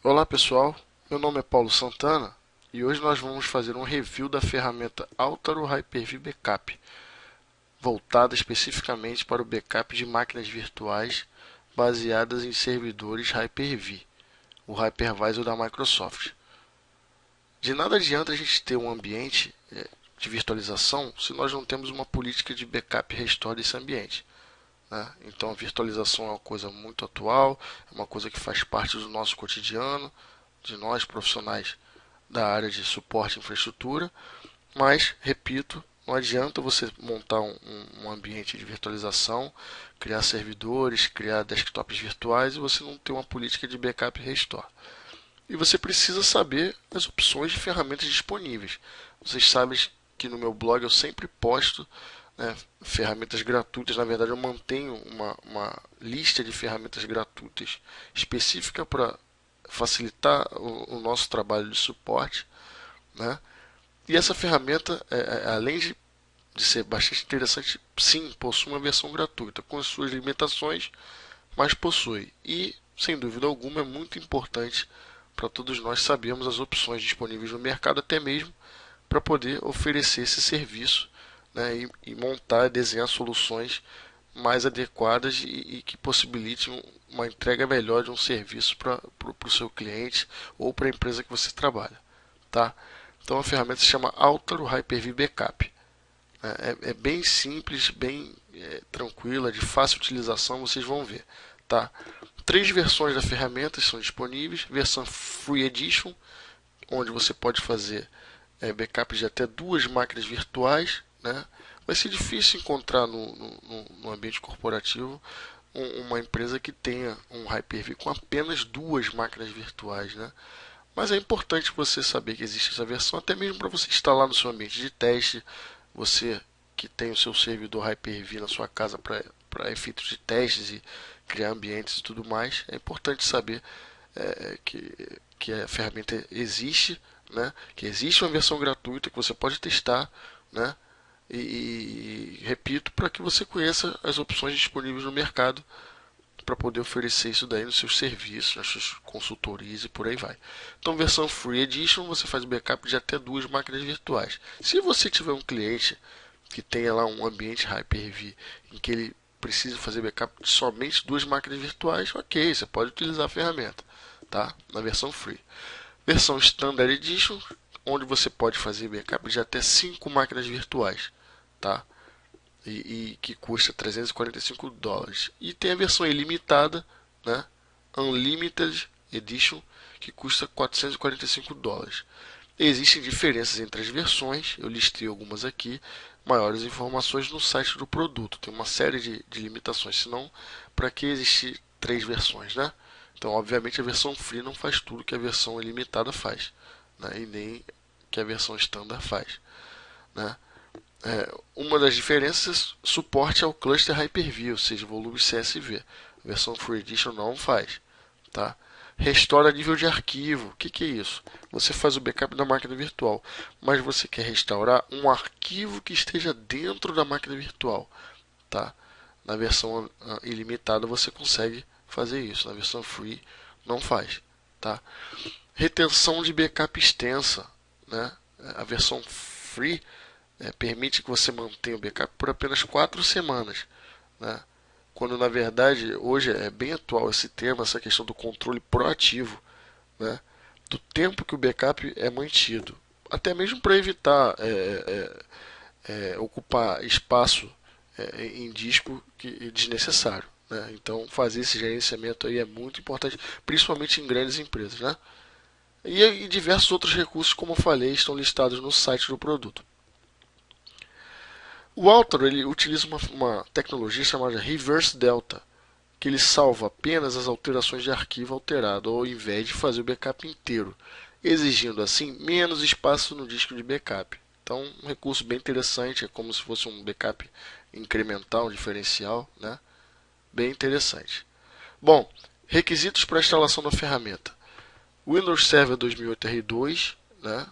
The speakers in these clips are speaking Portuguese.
Olá pessoal, meu nome é Paulo Santana e hoje nós vamos fazer um review da ferramenta Altaro Hyper-V Backup, voltada especificamente para o backup de máquinas virtuais baseadas em servidores Hyper-V, o hypervisor da Microsoft. De nada adianta a gente ter um ambiente de virtualização se nós não temos uma política de backup e restore desse ambiente. Então a virtualização é uma coisa muito atual, é uma coisa que faz parte do nosso cotidiano, de nós profissionais da área de suporte e infraestrutura, mas, repito, não adianta você montar um ambiente de virtualização, criar servidores, criar desktops virtuais e você não ter uma política de backup e restore. E você precisa saber as opções de ferramentas disponíveis. Vocês sabem que no meu blog eu sempre posto ferramentas gratuitas. Na verdade, eu mantenho uma lista de ferramentas gratuitas específica para facilitar o nosso trabalho de suporte, né? E essa ferramenta, além de ser bastante interessante, sim, possui uma versão gratuita, com as suas limitações, mas possui. E, sem dúvida alguma, é muito importante para todos nós sabermos as opções disponíveis no mercado, até mesmo para poder oferecer esse serviço, né, e montar, desenhar soluções mais adequadas e que possibilitem uma entrega melhor de um serviço para o seu cliente ou para a empresa que você trabalha. Tá? Então a ferramenta se chama Altaro Hyper-V Backup. É bem simples, bem tranquila, de fácil utilização, vocês vão ver. Tá? 3 versões da ferramenta são disponíveis. Versão Free Edition, onde você pode fazer backup de até 2 máquinas virtuais. Né? Vai ser difícil encontrar no ambiente corporativo uma empresa que tenha um Hyper-V com apenas 2 máquinas virtuais. Né? Mas é importante você saber que existe essa versão, até mesmo para você instalar no seu ambiente de teste. Você que tem o seu servidor Hyper-V na sua casa para efeitos de testes e criar ambientes e tudo mais, é importante saber que a ferramenta existe, né? Que existe uma versão gratuita que você pode testar, né? E repito, para que você conheça as opções disponíveis no mercado para poder oferecer isso daí nos seus serviços, nas suas consultorias e por aí vai. Então, versão Free Edition, você faz backup de até 2 máquinas virtuais. Se você tiver um cliente que tenha lá um ambiente Hyper-V em que ele precisa fazer backup de somente 2 máquinas virtuais, ok, você pode utilizar a ferramenta, tá? Na versão Free. Versão Standard Edition, onde você pode fazer backup de até 5 máquinas virtuais, tá? E que custa $345. E tem a versão ilimitada, né? Unlimited Edition, que custa $445. Existem diferenças entre as versões, eu listei algumas aqui. Maiores informações no site do produto. Tem uma série de limitações, senão para que existir 3 versões, né? Então, obviamente, a versão free não faz tudo que a versão ilimitada faz, né? E nem que a versão standard faz, né? Uma das diferenças, suporte ao cluster Hyper-V, ou seja, volume CSV. A versão Free Edition não faz. Tá? Restaura nível de arquivo. O que é isso? Você faz o backup da máquina virtual, mas você quer restaurar um arquivo que esteja dentro da máquina virtual. Tá? Na versão ilimitada você consegue fazer isso. Na versão Free não faz. Tá? Retenção de backup extensa. Né? A versão Free permite que você mantenha o backup por apenas 4 semanas, né? Quando na verdade hoje é bem atual esse tema, essa questão do controle proativo, né? Do tempo que o backup é mantido, até mesmo para evitar ocupar espaço em disco desnecessário. Né? Então fazer esse gerenciamento aí é muito importante, principalmente em grandes empresas. Né? E diversos outros recursos, como eu falei, estão listados no site do produto. O Altaro ele utiliza uma tecnologia chamada Reverse Delta, que ele salva apenas as alterações de arquivo alterado, ao invés de fazer o backup inteiro, exigindo assim menos espaço no disco de backup. Então, um recurso bem interessante, é como se fosse um backup incremental, um diferencial, né? Bem interessante. Bom, requisitos para a instalação da ferramenta: Windows Server 2008 R2, né?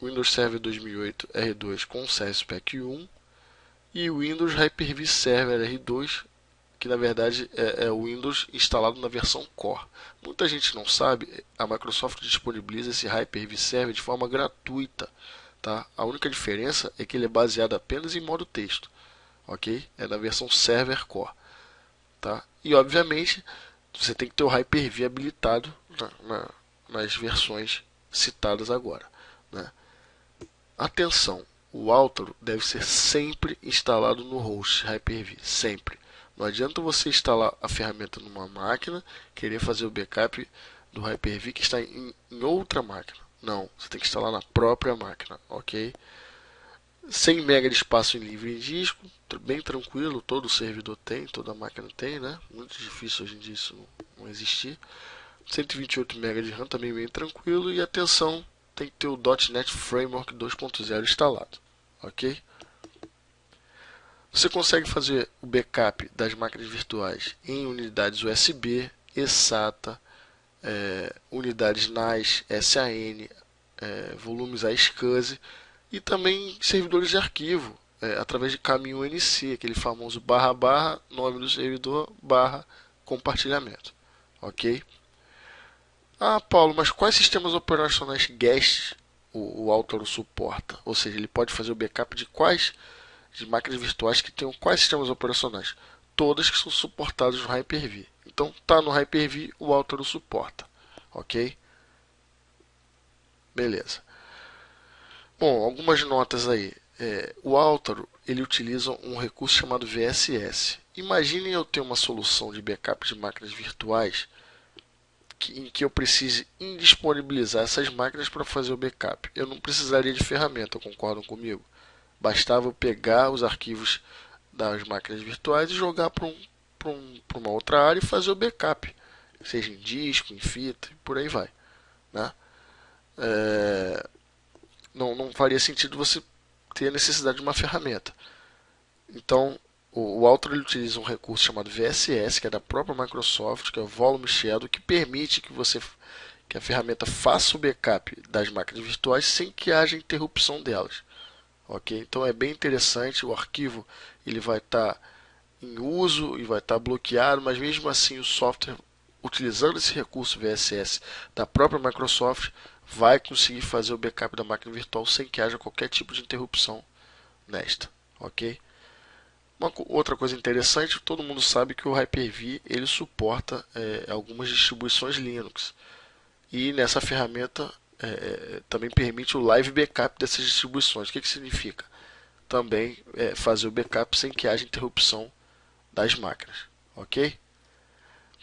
Windows Server 2008 R2 com Service Pack 1 e o Windows Hyper-V Server R2, que na verdade é o Windows instalado na versão Core. Muita gente não sabe, a Microsoft disponibiliza esse Hyper-V Server de forma gratuita. Tá? A única diferença é que ele é baseado apenas em modo texto. Ok? É na versão Server Core. Tá? E obviamente você tem que ter o Hyper-V habilitado nas versões citadas agora. Né? Atenção, o Altaro deve ser sempre instalado no host Hyper-V, sempre. Não adianta você instalar a ferramenta numa máquina, querer fazer o backup do Hyper-V que está em outra máquina. Não, você tem que instalar na própria máquina, ok? 100 MB de espaço em livre em disco, bem tranquilo, todo servidor tem, toda máquina tem, né? Muito difícil hoje em dia isso não existir. 128 MB de RAM também bem tranquilo, e atenção, tem que ter o .NET Framework 2.0 instalado, ok? Você consegue fazer o backup das máquinas virtuais em unidades USB, eSATA, unidades NAS, SAN, volumes ASCSI e também servidores de arquivo, através de caminho UNC, aquele famoso // nome do servidor compartilhamento, ok? Ah, Paulo, mas quais sistemas operacionais guest o Altaro suporta? Ou seja, ele pode fazer o backup de máquinas virtuais que tenham quais sistemas operacionais? Todas que são suportadas no Hyper-V. Então, tá no Hyper-V, o Altaro suporta, ok? Beleza. Bom, algumas notas aí. O Altaro ele utiliza um recurso chamado VSS. Imaginem eu ter uma solução de backup de máquinas virtuais em que eu precise indisponibilizar essas máquinas para fazer o backup. Eu não precisaria de ferramenta, concordam comigo? Bastava eu pegar os arquivos das máquinas virtuais e jogar para uma outra área e fazer o backup, seja em disco, em fita, e por aí vai. Né? Não faria sentido você ter a necessidade de uma ferramenta. Então, o Altaro utiliza um recurso chamado VSS, que é da própria Microsoft, que é o Volume Shadow, que permite que a ferramenta faça o backup das máquinas virtuais sem que haja interrupção delas. Ok? Então é bem interessante, o arquivo ele vai estar em uso e vai estar bloqueado, mas mesmo assim o software, utilizando esse recurso VSS da própria Microsoft, vai conseguir fazer o backup da máquina virtual sem que haja qualquer tipo de interrupção nesta. Ok? Outra coisa interessante, todo mundo sabe que o Hyper-V ele suporta algumas distribuições Linux. E nessa ferramenta também permite o live backup dessas distribuições. O que significa? Também fazer o backup sem que haja interrupção das máquinas. Ok?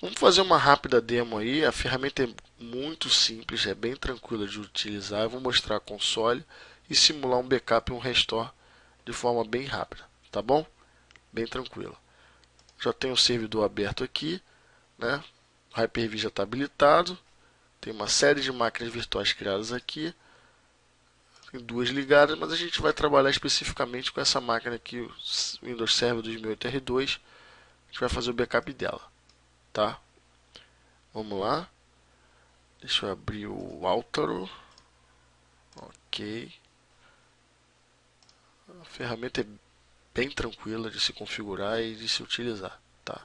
Vamos fazer uma rápida demo aí. A ferramenta é muito simples, é bem tranquila de utilizar. Eu vou mostrar a console e simular um backup e um restore de forma bem rápida. Tá bom? Bem tranquilo. Já tenho o servidor aberto aqui, né? O Hyper-V já está habilitado. Tem uma série de máquinas virtuais criadas aqui. Tem duas ligadas, mas a gente vai trabalhar especificamente com essa máquina aqui, o Windows Server 2008 R2. A gente vai fazer o backup dela, tá? Vamos lá. Deixa eu abrir o Altaro. Ok. A ferramenta é bem tranquila de se configurar e de se utilizar, tá?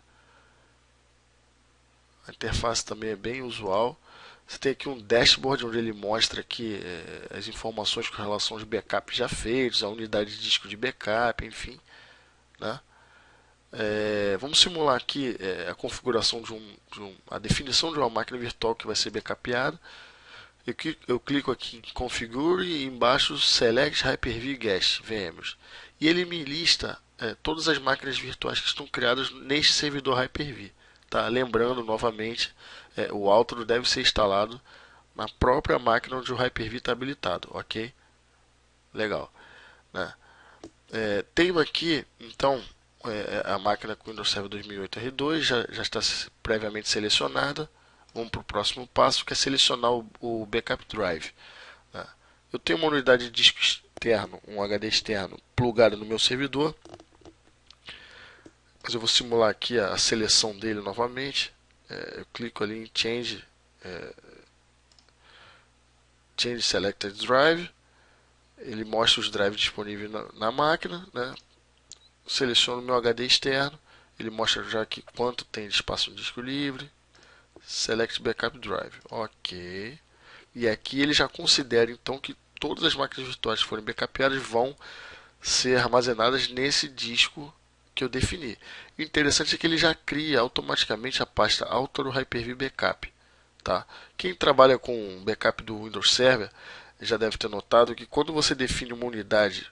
A interface também é bem usual. Você tem aqui um dashboard onde ele mostra aqui as informações com relação aos backups já feitos, a unidade de disco de backup, enfim. Né? Vamos simular aqui a configuração a definição de uma máquina virtual que vai ser backupeada. Eu clico aqui em Configure e embaixo Select Hyper-V Guest VMs. E ele me lista todas as máquinas virtuais que estão criadas neste servidor Hyper-V. Tá? Lembrando novamente, o Altaro deve ser instalado na própria máquina onde o Hyper-V está habilitado, ok? Legal. Né? Tenho aqui, então, a máquina com Windows Server 2008 R2 já está previamente selecionada. Vamos para o próximo passo, que é selecionar o Backup Drive. Né? Eu tenho uma unidade de disco externo, um HD externo, plugado no meu servidor. Mas eu vou simular aqui a seleção dele novamente. Eu clico ali em Change Selected Drive. Ele mostra os drives disponíveis na máquina. Né? Seleciono o meu HD externo Ele mostra já aqui quanto tem de espaço no disco livre. Select Backup Drive. Ok. E aqui ele já considera então que todas as máquinas virtuais que forem backupadas vão ser armazenadas nesse disco que eu defini. O interessante é que ele já cria automaticamente a pasta Author Hyper-V Backup. Tá? Quem trabalha com backup do Windows Server já deve ter notado que quando você define uma unidade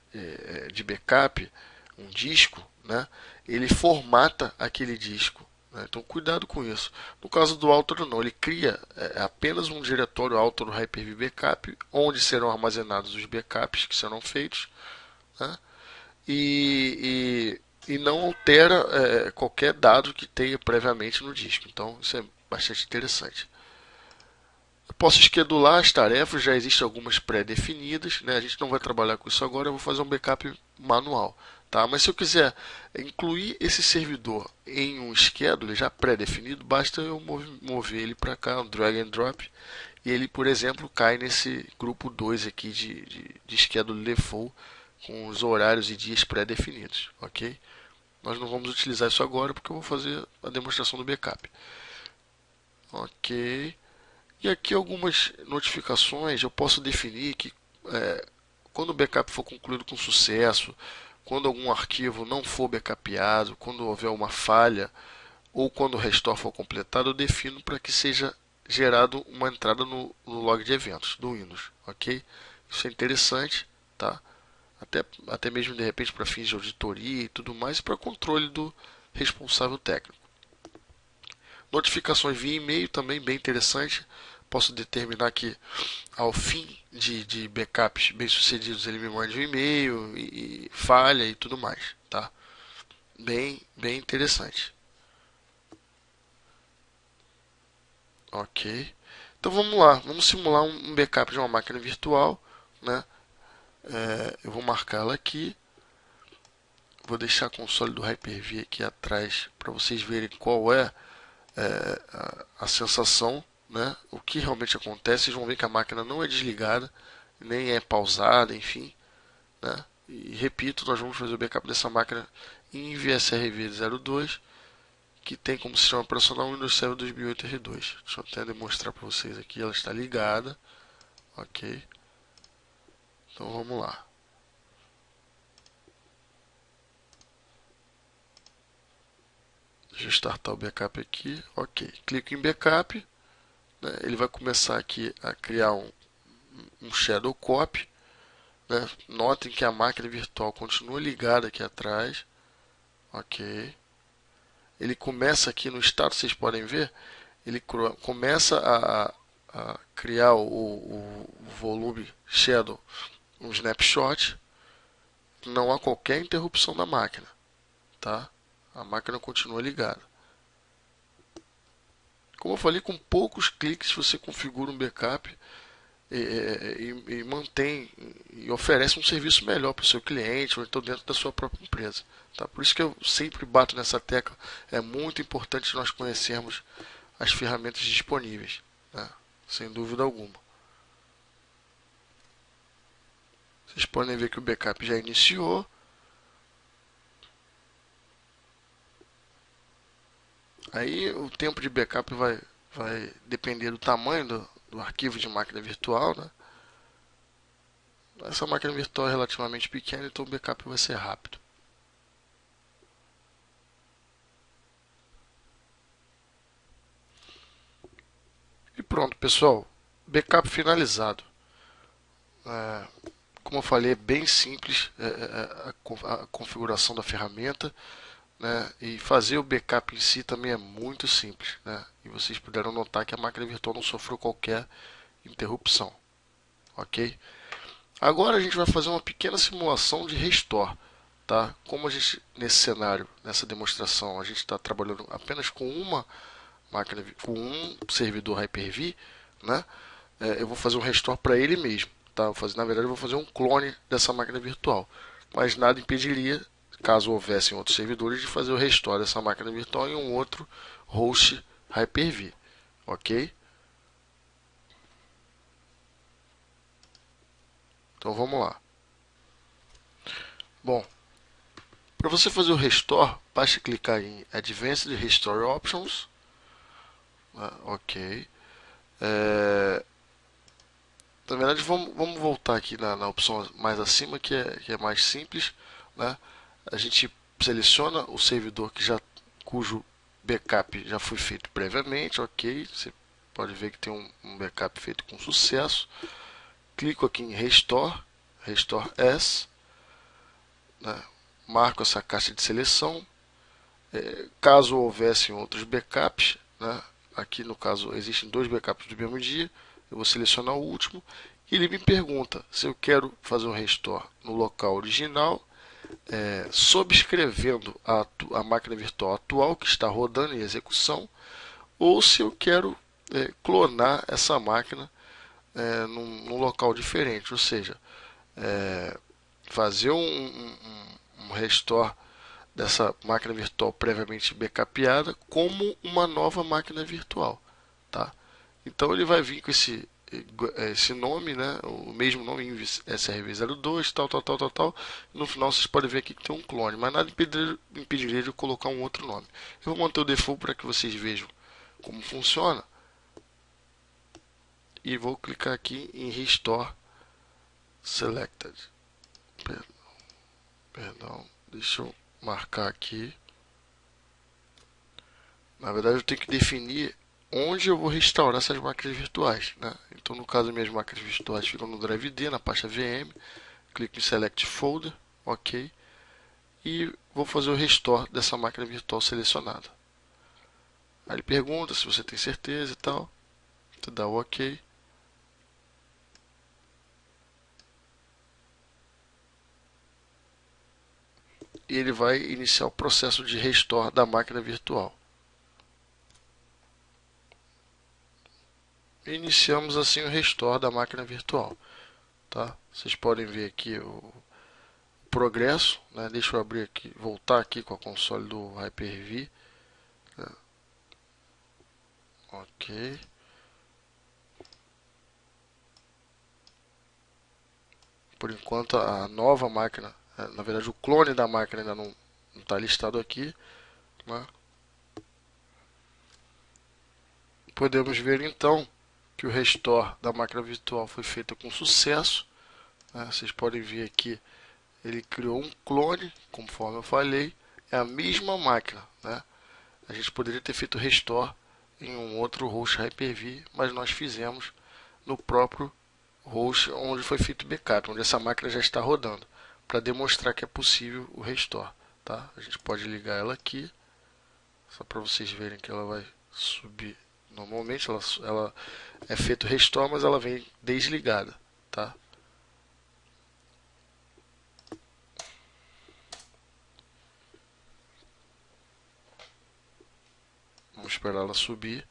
de backup, um disco, né, ele formata aquele disco. Né? Então cuidado com isso. No caso do Author não, ele cria apenas um diretório Author Hyper-V Backup, onde serão armazenados os backups que serão feitos, né? e não altera qualquer dado que tenha previamente no disco. Então isso é bastante interessante. Eu posso schedular as tarefas, já existem algumas pré-definidas, né? A gente não vai trabalhar com isso agora, eu vou fazer um backup manual. Tá? Mas se eu quiser incluir esse servidor em um schedule já pré-definido, basta eu mover ele para cá, um drag and drop, e ele, por exemplo, cai nesse grupo 2 aqui de schedule default, com os horários e dias pré-definidos. Ok? Nós não vamos utilizar isso agora porque eu vou fazer a demonstração do backup. Ok. E aqui algumas notificações eu posso definir que quando o backup for concluído com sucesso, quando algum arquivo não for backupeado, quando houver uma falha ou quando o restore for completado, eu defino para que seja gerado uma entrada no log de eventos do Windows, ok? Isso é interessante, tá? Até mesmo de repente para fins de auditoria e tudo mais, e para controle do responsável técnico. Notificações via e-mail também bem interessante. Posso determinar que ao fim de backups bem sucedidos ele me mande um e-mail e falha e tudo mais, tá? Bem interessante. Ok. Então vamos lá, vamos simular um backup de uma máquina virtual, né? Eu vou marcá-la aqui. Vou deixar a console do Hyper-V aqui atrás para vocês verem qual é, a sensação, né? O que realmente acontece. Vocês vão ver que a máquina não é desligada, nem é pausada, enfim, né? E repito, nós vamos fazer o backup dessa máquina em VSRV02, que tem como sistema operacional o Windows Server 2008 R2. Deixa eu até demonstrar para vocês aqui, ela está ligada, ok? Então vamos lá. Deixa eu startar o backup aqui, ok. Clico em backup, né? Ele vai começar aqui a criar um shadow copy, né? Notem que a máquina virtual continua ligada aqui atrás, ok. Ele começa aqui no status, vocês podem ver, ele começa a criar o volume shadow, um snapshot. Não há qualquer interrupção da máquina, tá? A máquina continua ligada. Como eu falei, com poucos cliques você configura um backup e mantém e oferece um serviço melhor para o seu cliente ou então dentro da sua própria empresa. Tá? Por isso que eu sempre bato nessa tecla. É muito importante nós conhecermos as ferramentas disponíveis, né? Sem dúvida alguma. Vocês podem ver que o backup já iniciou. Aí o tempo de backup vai depender do tamanho do arquivo de máquina virtual, né? Essa máquina virtual é relativamente pequena, então o backup vai ser rápido. E pronto, pessoal. Backup finalizado. Como eu falei, é bem simples a configuração da ferramenta, né? E fazer o backup em si também é muito simples, né? E vocês puderam notar que a máquina virtual não sofreu qualquer interrupção, ok? Agora a gente vai fazer uma pequena simulação de restore, tá? Como a gente nesse cenário, nessa demonstração, a gente está trabalhando apenas com uma máquina, com um servidor Hyper-V, né? Eu vou fazer um restore para ele mesmo, tá? Na verdade, eu vou fazer um clone dessa máquina virtual, mas nada impediria, caso houvessem outros servidores, de fazer o restore dessa máquina virtual em um outro host Hyper-V, ok? Então vamos lá. Bom, Para você fazer o restore, basta clicar em Advanced Restore Options. Ok. Na verdade, vamos voltar aqui na opção mais acima, que é mais simples, né? A gente seleciona o servidor cujo backup já foi feito previamente, ok? Você pode ver que tem um backup feito com sucesso. Clico aqui em Restore, Restore As, né? Marco essa caixa de seleção. Caso houvessem outros backups, né? Aqui no caso existem dois backups do mesmo dia, eu vou selecionar o último e ele me pergunta se eu quero fazer um restore no local original, subscrevendo a máquina virtual atual que está rodando em execução, ou se eu quero clonar essa máquina num local diferente, ou seja, fazer um restore dessa máquina virtual previamente backupada como uma nova máquina virtual, tá? Então ele vai vir com esse nome, né? O mesmo nome, SRV02, tal. No final vocês podem ver aqui que tem um clone, mas nada impediria de eu colocar um outro nome. Eu vou manter o default para que vocês vejam como funciona. E vou clicar aqui em Restore Selected. Perdão, deixa eu marcar aqui. Na verdade, eu tenho que definir onde eu vou restaurar essas máquinas virtuais, né? Então, no caso, minhas máquinas virtuais ficam no Drive D, na pasta VM. Clico em Select Folder, ok. E vou fazer o restore dessa máquina virtual selecionada. Aí ele pergunta se você tem certeza e tal. Você dá o ok. E ele vai iniciar o processo de restore da máquina virtual. Iniciamos assim o restore da máquina virtual, tá? Vocês podem ver aqui o progresso, né? Deixa eu abrir aqui, voltar aqui com a console do Hyper-V, né? Ok. Por enquanto a nova máquina, na verdade o clone da máquina ainda não está listado aqui, né? Podemos ver então que o restore da máquina virtual foi feito com sucesso, né? Vocês podem ver aqui, ele criou um clone, conforme eu falei, é a mesma máquina, né? A gente poderia ter feito restore em um outro host Hyper-V, mas nós fizemos no próprio host onde foi feito o backup, onde essa máquina já está rodando, para demonstrar que é possível o restore, tá? A gente pode ligar ela aqui, só para vocês verem que ela vai subir. Normalmente ela é feito restore, mas ela vem desligada, tá? Vamos esperar ela subir.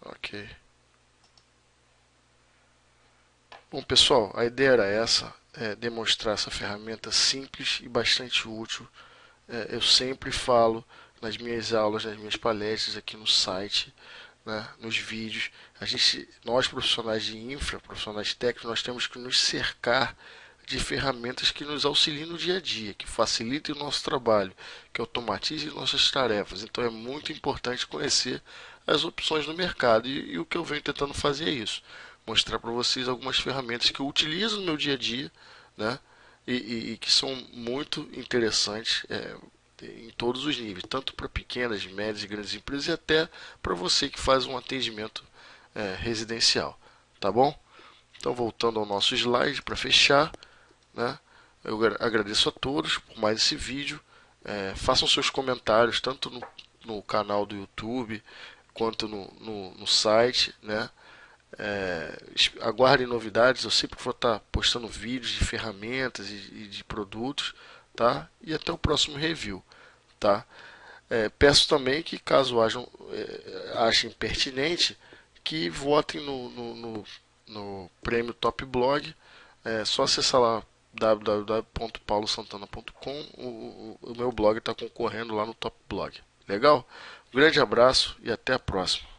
Ok. Bom, pessoal, a ideia era essa, demonstrar essa ferramenta simples e bastante útil. Eu sempre falo nas minhas aulas, nas minhas palestras aqui no site, né, nos vídeos. Nós profissionais de infra, profissionais técnicos, nós temos que nos cercar de ferramentas que nos auxiliem no dia a dia, que facilitem o nosso trabalho, que automatizem nossas tarefas. Então é muito importante conhecer as opções no mercado e o que eu venho tentando fazer é isso, mostrar para vocês algumas ferramentas que eu utilizo no meu dia a dia, né? E que são muito interessantes em todos os níveis, tanto para pequenas, médias e grandes empresas e até para você que faz um atendimento residencial, tá bom? Então voltando ao nosso slide para fechar, né? Eu agradeço a todos por mais esse vídeo. Façam seus comentários tanto no canal do YouTube quanto no site, né? Aguardem novidades, eu sempre vou estar postando vídeos de ferramentas e de produtos, tá? E até o próximo review, tá? Peço também que caso achem pertinente, que votem no prêmio Top Blog. É só acessar lá www.paulosantana.com. O meu blog está concorrendo lá no Top Blog. Legal? Um grande abraço e até a próxima.